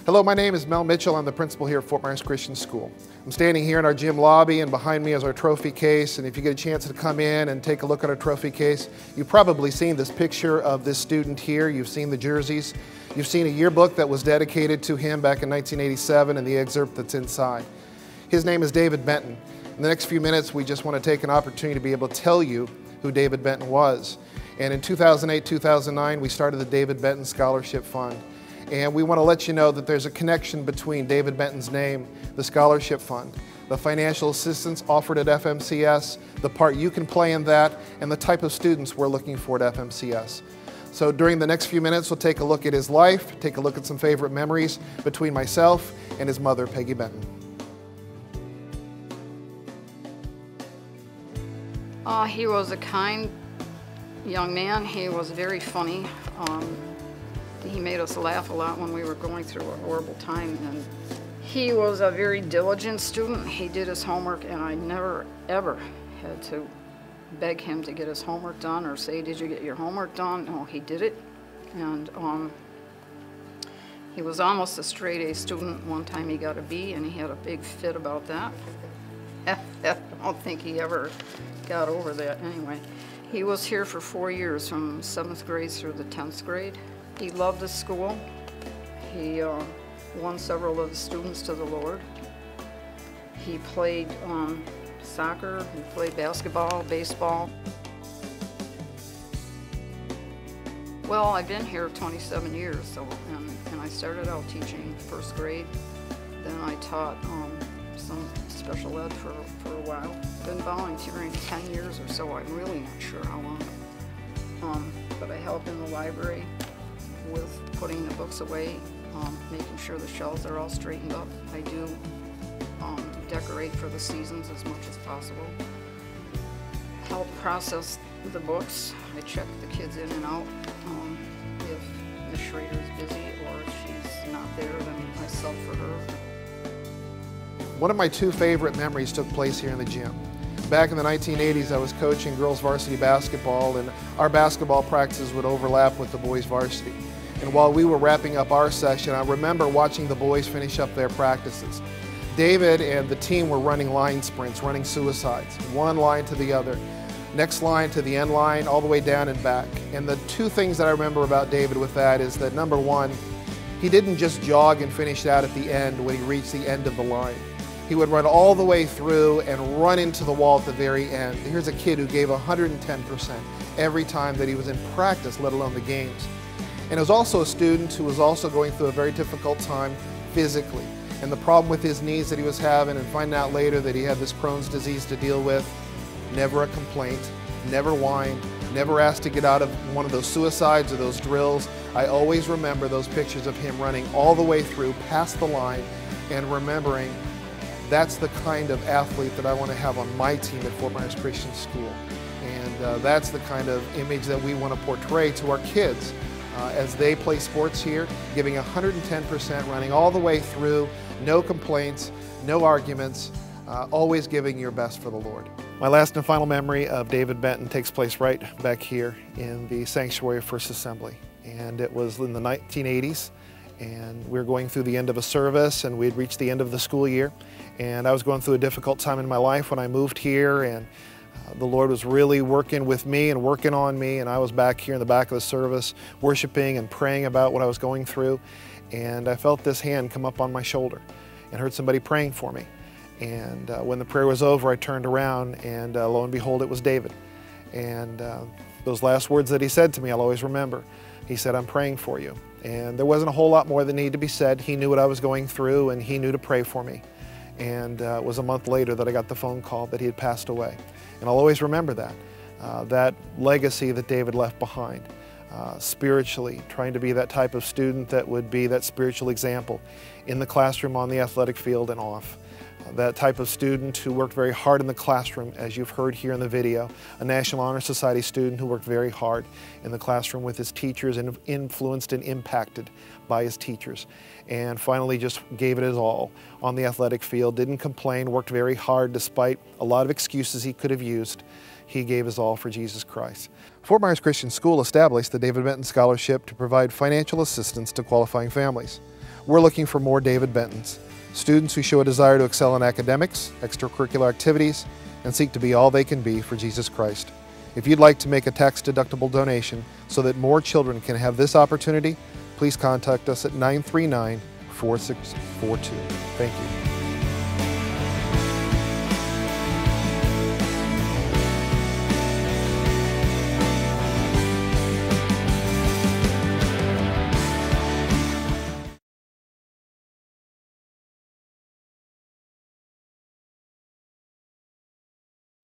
Hello, my name is Mel Mitchell. I'm the principal here at Fort Myers Christian School. I'm standing here in our gym lobby, and behind me is our trophy case. And if you get a chance to come in and take a look at our trophy case, you've probably seen this picture of this student here. You've seen the jerseys. You've seen a yearbook that was dedicated to him back in 1987 and the excerpt that's inside. His name is David Benton. In the next few minutes, we just want to take an opportunity to be able to tell you who David Benton was. And in 2008-2009, we started the David Benton Scholarship Fund. And we want to let you know that there's a connection between David Benton's name, the Scholarship Fund, the financial assistance offered at FMCS, the part you can play in that, and the type of students we're looking for at FMCS. So during the next few minutes, we'll take a look at his life, take a look at some favorite memories between myself and his mother, Peggy Benton. He was a kind young man. He was very funny. He made us laugh a lot when we were going through a horrible time. And he was a very diligent student. He did his homework, and I never, ever had to beg him to get his homework done or say, "Did you get your homework done?" No, he did it. And he was almost a straight A student. One time he got a B, and he had a big fit about that. I don't think he ever got over that anyway. He was here for 4 years, from 7th grade through the 10th grade. He loved the school. He won several of the students to the Lord. He played soccer, he played basketball, baseball. Well, I've been here 27 years, and I started out teaching 1st grade. Then I taught some special ed for a while. Been volunteering 10 years or so. I'm really not sure how long. But I help in the library with putting the books away, making sure the shelves are all straightened up. I do decorate for the seasons as much as possible. Help process the books. I check the kids in and out. If Miss Schrader is busy or if she's not there, then I sub for her. One of my 2 favorite memories took place here in the gym. Back in the 1980s, I was coaching girls varsity basketball, and our basketball practices would overlap with the boys varsity. And while we were wrapping up our session, I remember watching the boys finish up their practices. David and the team were running line sprints, running suicides, one line to the other, next line to the end line, all the way down and back. And the 2 things that I remember about David with that is that, number 1, he didn't just jog and finish out at the end when he reached the end of the line. He would run all the way through and run into the wall at the very end. Here's a kid who gave 110% every time that he was in practice, let alone the games. And it was also a student who was also going through a very difficult time physically. And the problem with his knees that he was having, and finding out later that he had this Crohn's disease to deal with, never a complaint, never whined, never asked to get out of one of those suicides or those drills. I always remember those pictures of him running all the way through, past the line, and remembering that's the kind of athlete that I want to have on my team at Fort Myers Christian School. And that's the kind of image that we want to portray to our kids as they play sports here, giving 110%, running all the way through, no complaints, no arguments, always giving your best for the Lord. My last and final memory of David Benton takes place right back here in the Sanctuary of First Assembly. And it was in the 1980s, and we were going through the end of a service, and we had reached the end of the school year. And I was going through a difficult time in my life when I moved here, and the Lord was really working with me and working on me, and I was back here in the back of the service worshiping and praying about what I was going through, and I felt this hand come up on my shoulder and heard somebody praying for me. And when the prayer was over, I turned around, and lo and behold, it was David. And those last words that he said to me, I'll always remember. He said, "I'm praying for you." And there wasn't a whole lot more that needed to be said. He knew what I was going through, and he knew to pray for me. And it was a month later that I got the phone call that he had passed away. And I'll always remember that, that legacy that David left behind, spiritually, trying to be that type of student that would be that spiritual example in the classroom, on the athletic field, and off. That type of student who worked very hard in the classroom, as you've heard here in the video. A National Honor Society student who worked very hard in the classroom with his teachers and influenced and impacted by his teachers. And finally just gave it his all on the athletic field, didn't complain, worked very hard despite a lot of excuses he could have used. He gave his all for Jesus Christ. Fort Myers Christian School established the David Benton Scholarship to provide financial assistance to qualifying families. We're looking for more David Bentons, students who show a desire to excel in academics, extracurricular activities, and seek to be all they can be for Jesus Christ. If you'd like to make a tax-deductible donation so that more children can have this opportunity, please contact us at 939-4642. Thank you.